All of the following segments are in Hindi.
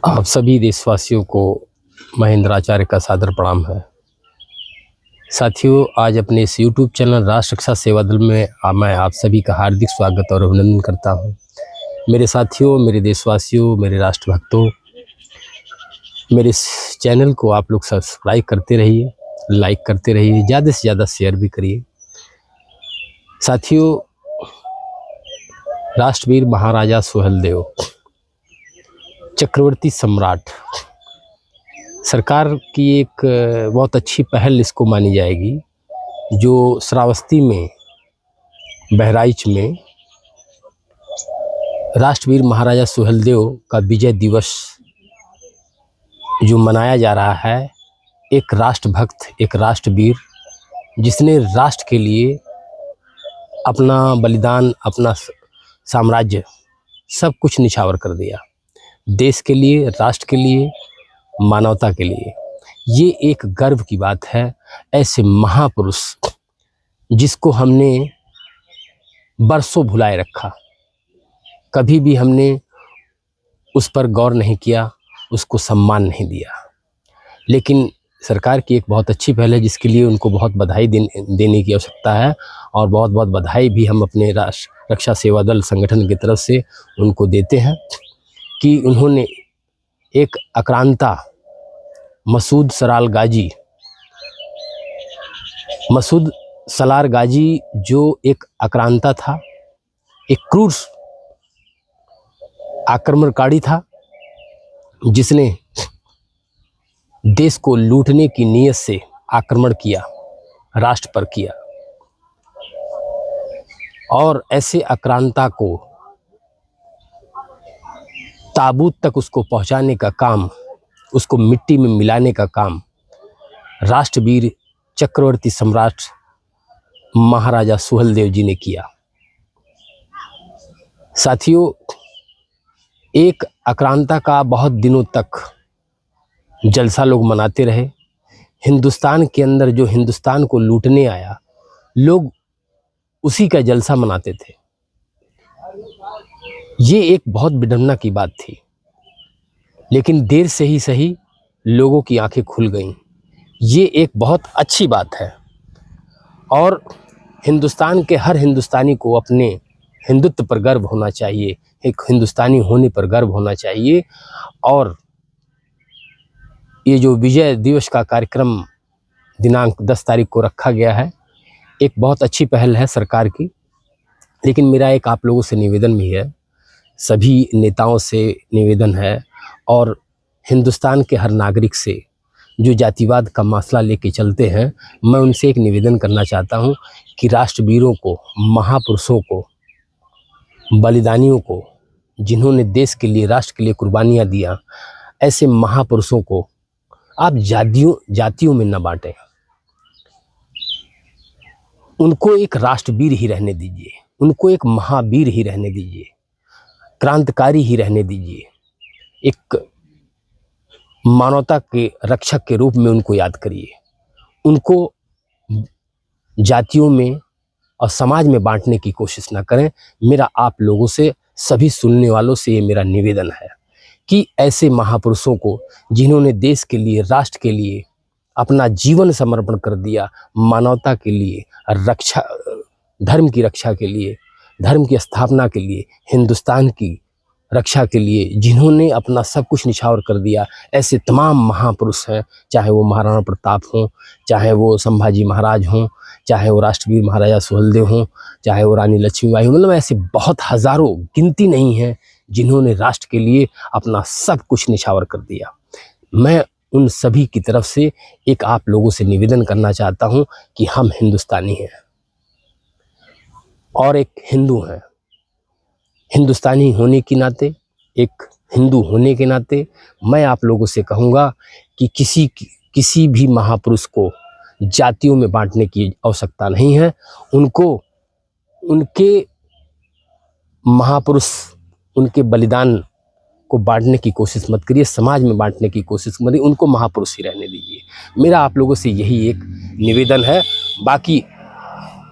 आप सभी देशवासियों को महेंद्राचार्य का सादर प्रणाम है। साथियों, आज अपने इस YouTube चैनल राष्ट्र रक्षा सेवा दल में मैं आप सभी का हार्दिक स्वागत और अभिनंदन करता हूं। मेरे साथियों, मेरे देशवासियों, मेरे राष्ट्रभक्तों, मेरे इस चैनल को आप लोग सब्सक्राइब करते रहिए, लाइक करते रहिए, ज़्यादा से ज़्यादा शेयर भी करिए। साथियों, राष्ट्रवीर महाराजा सुहेलदेव, चक्रवर्ती सम्राट, सरकार की एक बहुत अच्छी पहल इसको मानी जाएगी, जो श्रावस्ती में, बहराइच में राष्ट्रवीर महाराजा सुहेलदेव का विजय दिवस जो मनाया जा रहा है। एक राष्ट्रभक्त, एक राष्ट्रवीर जिसने राष्ट्र के लिए अपना बलिदान, अपना साम्राज्य सब कुछ निछावर कर दिया, देश के लिए, राष्ट्र के लिए, मानवता के लिए। ये एक गर्व की बात है। ऐसे महापुरुष जिसको हमने बरसों भुलाए रखा, कभी भी हमने उस पर गौर नहीं किया, उसको सम्मान नहीं दिया। लेकिन सरकार की एक बहुत अच्छी पहल है जिसके लिए उनको बहुत बधाई देने की आवश्यकता है, और बहुत बहुत बधाई भी हम अपने राष्ट्र रक्षा सेवा दल संगठन की तरफ से उनको देते हैं कि उन्होंने एक आक्रांता मसूद सलार गाजी जो एक आक्रांता था, एक क्रूर आक्रमणकारी था, जिसने देश को लूटने की नीयत से आक्रमण किया, राष्ट्र पर किया, और ऐसे आक्रांता को ताबूत तक उसको पहुंचाने का काम, उसको मिट्टी में मिलाने का काम राष्ट्रवीर चक्रवर्ती सम्राट महाराजा सुहेलदेव जी ने किया। साथियों, एक आक्रांता का बहुत दिनों तक जलसा लोग मनाते रहे। हिंदुस्तान के अंदर जो हिंदुस्तान को लूटने आया, लोग उसी का जलसा मनाते थे। ये एक बहुत विडंबना की बात थी, लेकिन देर से ही सही लोगों की आंखें खुल गईं। ये एक बहुत अच्छी बात है, और हिंदुस्तान के हर हिंदुस्तानी को अपने हिंदुत्व पर गर्व होना चाहिए, एक हिंदुस्तानी होने पर गर्व होना चाहिए। और ये जो विजय दिवस का कार्यक्रम दिनांक 10 तारीख को रखा गया है, एक बहुत अच्छी पहल है सरकार की। लेकिन मेरा एक आप लोगों से निवेदन भी है, सभी नेताओं से निवेदन है, और हिंदुस्तान के हर नागरिक से जो जातिवाद का मसला लेके चलते हैं, मैं उनसे एक निवेदन करना चाहता हूं कि राष्ट्रवीरों को, महापुरुषों को, बलिदानियों को, जिन्होंने देश के लिए, राष्ट्र के लिए कुर्बानियां दिया, ऐसे महापुरुषों को आप जातियों में न बांटें। उनको एक राष्ट्रवीर ही रहने दीजिए, उनको एक महावीर ही रहने दीजिए, क्रांतिकारी ही रहने दीजिए। एक मानवता के रक्षक के रूप में उनको याद करिए। उनको जातियों में और समाज में बांटने की कोशिश ना करें। मेरा आप लोगों से, सभी सुनने वालों से ये मेरा निवेदन है कि ऐसे महापुरुषों को, जिन्होंने देश के लिए, राष्ट्र के लिए अपना जीवन समर्पण कर दिया, मानवता के लिए, रक्षा, धर्म की रक्षा के लिए, धर्म की स्थापना के लिए, हिंदुस्तान की रक्षा के लिए, जिन्होंने अपना सब कुछ निछावर कर दिया, ऐसे तमाम महापुरुष हैं। चाहे वो महाराणा प्रताप हों, चाहे वो संभाजी महाराज हों, चाहे वो राष्ट्रवीर महाराजा सुहेलदेव हों, चाहे वो रानी लक्ष्मीबाई हों, मतलब ऐसे बहुत हज़ारों, गिनती नहीं है, जिन्होंने राष्ट्र के लिए अपना सब कुछ निछावर कर दिया। मैं उन सभी की तरफ से एक आप लोगों से निवेदन करना चाहता हूं कि हम हिंदुस्तानी हैं और एक हिंदू हैं। हिंदुस्तानी होने के नाते, एक हिंदू होने के नाते, मैं आप लोगों से कहूँगा कि किसी भी महापुरुष को जातियों में बांटने की आवश्यकता नहीं है। उनको, उनके महापुरुष, उनके बलिदान को बांटने की कोशिश मत करिए, समाज में बांटने की कोशिश मत करिए, उनको महापुरुष ही रहने दीजिए। मेरा आप लोगों से यही एक निवेदन है। बाकी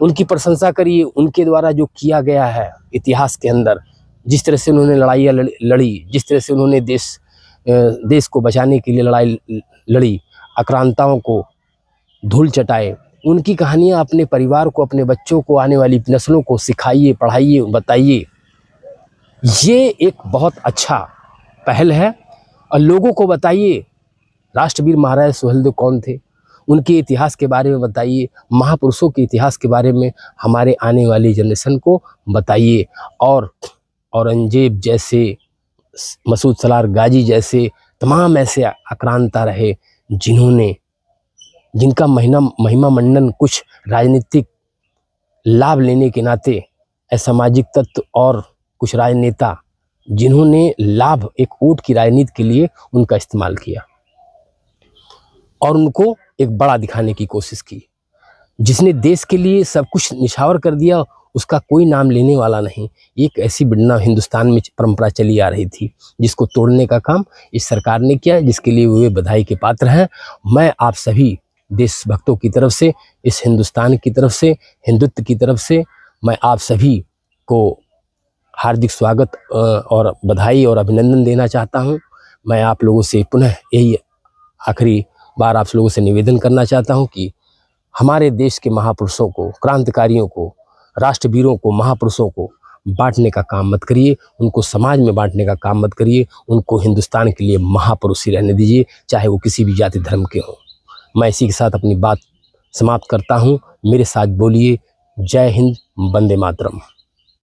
उनकी प्रशंसा करिए, उनके द्वारा जो किया गया है इतिहास के अंदर, जिस तरह से उन्होंने लड़ाइयाँ लड़ी, जिस तरह से उन्होंने देश देश को बचाने के लिए लड़ाई लड़ी, आक्रांताओं को धूल चटाए, उनकी कहानियाँ अपने परिवार को, अपने बच्चों को, आने वाली नस्लों को सिखाइए, पढ़ाइए, बताइए। ये एक बहुत अच्छा पहल है। और लोगों को बताइए राष्ट्रवीर महाराज सुहेलदेव कौन थे, उनके इतिहास के बारे में बताइए, महापुरुषों के इतिहास के बारे में हमारे आने वाली जनरेशन को बताइए। और औरंगजेब जैसे, मसूद सलार गाजी जैसे तमाम ऐसे आक्रांता रहे जिनका महिमा मंडन कुछ राजनीतिक लाभ लेने के नाते, असामाजिक तत्व और कुछ राजनेता जिन्होंने लाभ एक वोट की राजनीति के लिए उनका इस्तेमाल किया और उनको एक बड़ा दिखाने की कोशिश की। जिसने देश के लिए सब कुछ निछावर कर दिया, उसका कोई नाम लेने वाला नहीं। एक ऐसी बिड़ना हिंदुस्तान में परंपरा चली आ रही थी जिसको तोड़ने का काम इस सरकार ने किया, जिसके लिए वे बधाई के पात्र हैं। मैं आप सभी देशभक्तों की तरफ से, इस हिंदुस्तान की तरफ से, हिंदुत्व की तरफ से मैं आप सभी को हार्दिक स्वागत और बधाई और अभिनंदन देना चाहता हूं। मैं आप लोगों से पुनः यही आखिरी बार आप लोगों से निवेदन करना चाहता हूं कि हमारे देश के महापुरुषों को, क्रांतिकारियों को, राष्ट्रवीरों को, महापुरुषों को बांटने का काम मत करिए, उनको समाज में बांटने का काम मत करिए। उनको हिंदुस्तान के लिए महापुरुष ही रहने दीजिए, चाहे वो किसी भी जाति धर्म के हों। मैं इसी के साथ अपनी बात समाप्त करता हूं। मेरे साथ बोलिए, जय हिंद, वंदे मातरम।